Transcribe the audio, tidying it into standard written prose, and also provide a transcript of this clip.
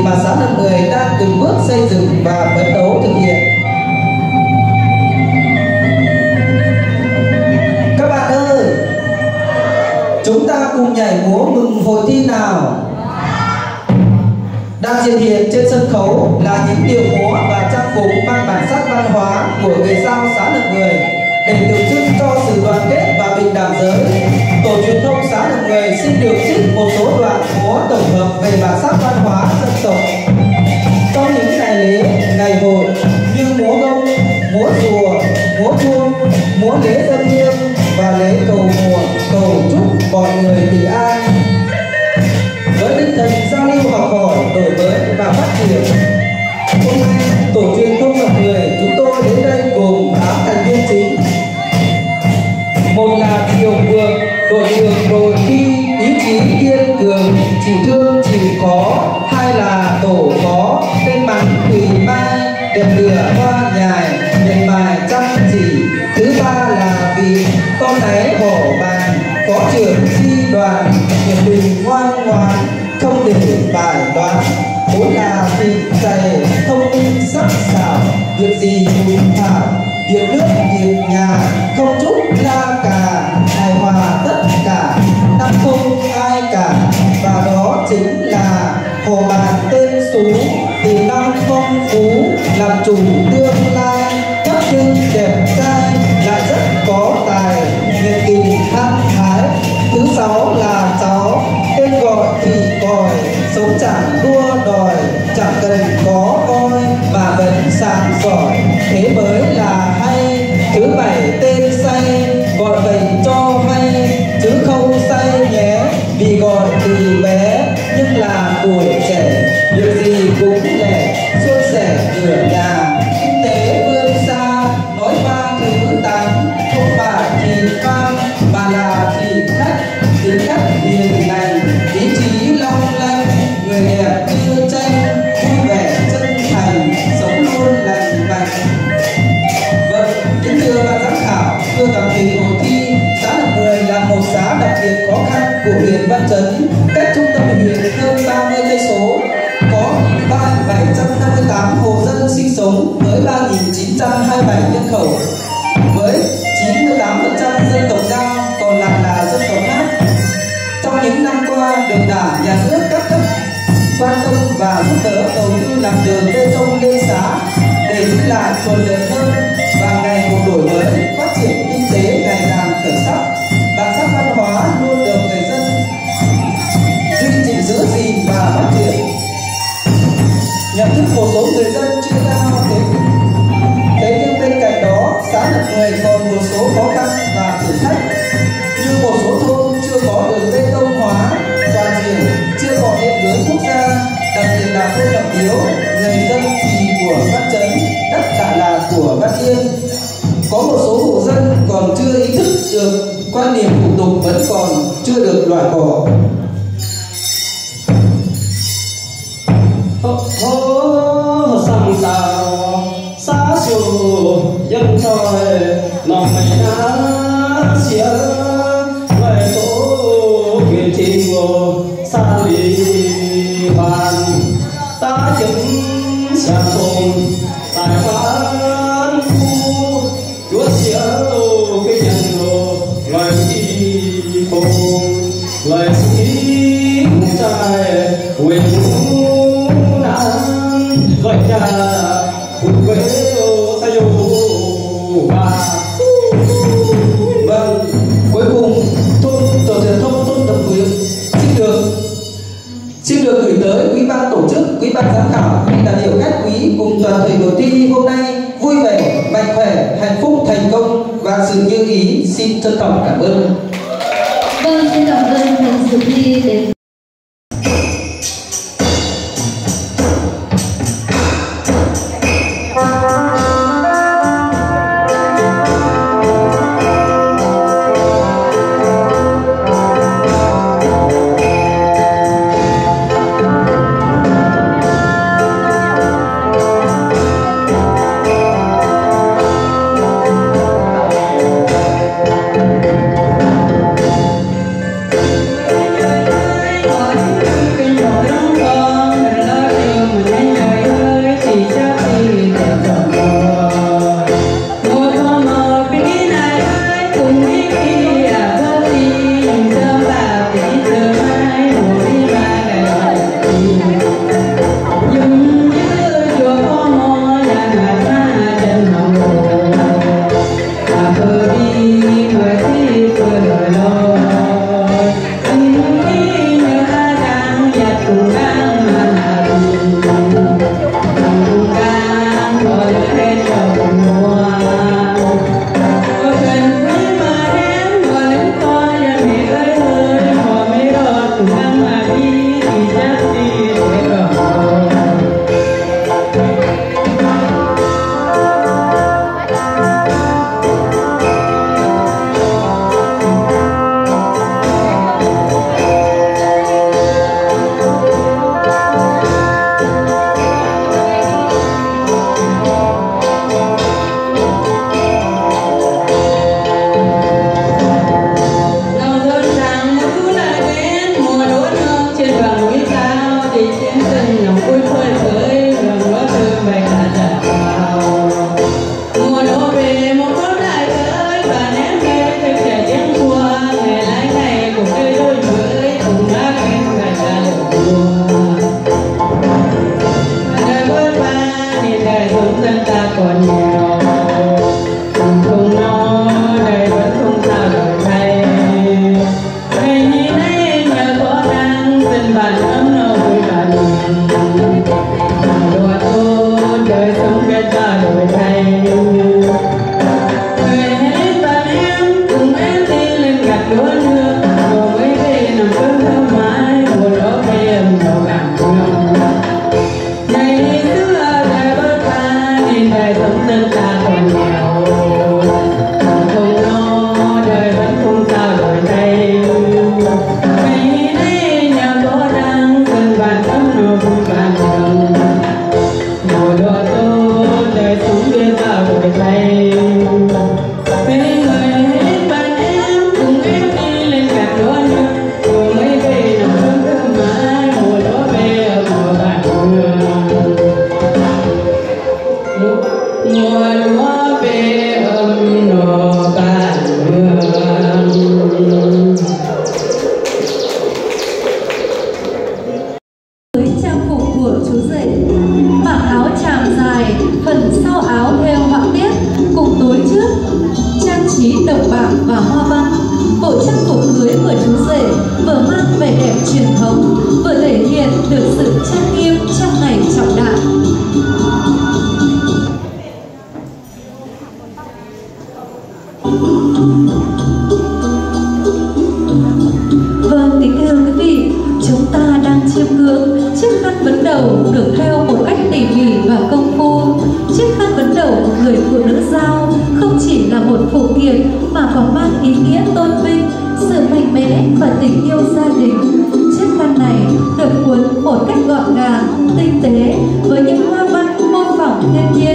mà xã Nậm Người đang từng bước xây dựng và phấn đấu thực hiện. Các bạn ơi, chúng ta cùng nhảy múa mừng hội thi nào. Đang hiện hiện trên sân khấu là những điệu múa và trang phục mang bản sắc văn hóa của người Dao xã Nậm Người để tượng trưng cho sự đoàn kết và bình đẳng giới. Tổ truyền thông xã Nậm Người xin được trích một số đoạn múa tổng hợp về bản sắc văn hóa dân tộc. Trong những ngày lễ, ngày hội như múa gông, múa rùa, múa chuông, múa lễ dân hương và lễ cầu mùa, cầu chúc mọi người bình an. Với tinh thần giao lưu học hỏi, đổi mới và phát triển, hôm nay tổ truyền thông Nậm Người chúng tôi đến đây gồm 8 thành viên chính. Một là Kiều Phượng, đội trưởng đội thi ý chí kiên cường, chịu thương chịu khó. Hai là Tổ Có, tên bắn Thùy Mai, đẹp lửa hoa nhài, miệt mài chăm chỉ. Thứ ba là vị con ấy hổ bàn, phó trưởng chi đoàn, nhiệt tình ngoan ngoãn, không để bài toán. Bốn là Thị Dày, thông minh sắc sảo, việc gì cũng thảo, việc nước việc nhà, không chút la cà, hài hòa tất cả, năm không ai cả. Và đó chính là Hồ Bàn tên Sú, tiềm năng phong phú, làm chủ tương lai, thất trưng đẹp trai, lại rất có tài, nhiệt tình hăng hái. Thứ sáu là cháu, tên gọi Thị Còi, sống chẳng đua đòi, chẳng cần có voi mà vẫn sáng giỏi, thế mới là hay. Thứ bảy tên Say, gọi vậy cho hay, chứ không say nhé, vì gọi từ bé nhưng là tuổi trẻ, việc gì cũng lẻ, suôn sẻ cửa nhà, kinh tế vươn xa. Nói ba thứ 8 không phải thì phan mà là thị khách, tính cách hiền lành, ý chí long lanh, người đẹp như tranh, vui vẻ chân thành, sống luôn lành mạnh. Vâng, kính thưa ban giám khảo, thưa toàn thể hội thi, xã Nậm Người là một xã đặc biệt khó khăn của huyện Văn Chấn, cách trung tâm huyện hơn 30 cây số, có 758 hộ dân sinh sống với 3.927 nhân khẩu, với 98% dân tộc Dao, còn lại là dân tộc khác. Trong những năm qua, được Đảng, Nhà nước các cấp quan tâm và giúp đỡ đầu tư làm đường bê tông lên xã để đi lại thuận lợi hơn và ngày một đổi mới, phát triển kinh tế ngày càng khởi sắc. Bản sắc văn hóa luôn được người dân duy trì giữ gìn và phát triển. Nhận thức một số người dân chưa cao thế nhưng bên cạnh đó, xã Nậm Người còn một số khó khăn và thử thách, như một số thôn chưa có đường bê tông hóa toàn diện, chưa có điện lưới quốc gia, đặc biệt là thôn Nậm Yếu, người dân thì của Văn Chấn, đất lại là của Văn Yên. Có một số hộ dân còn chưa ý thức được quan niệm thủ tục vẫn còn chưa được loại bỏ. Hô sang sao xa siêu dân trời lòng mày đã xia lời tổ quyền thiên ngô xa lì bàn ta chứng xa sông tài phán phu chúa siêu cái nhân đồ lời đi phùng lời sĩ ngũ trai quyền vậy là phụ quê ta yêu bà. Vâng, cuối cùng tổ truyền thông thôn Nậm Người xin được gửi tới quý ban tổ chức, quý ban giám khảo, quý đại biểu khách quý cùng toàn thể đội thi hôm nay vui vẻ, mạnh khỏe, hạnh phúc, thành công và sự như ý. Xin trân trọng cảm ơn. Vâng, xin cảm ơn phần dự thi đến Một cách gọn gàng, tinh tế với những hoa văn mô phỏng thiên nhiên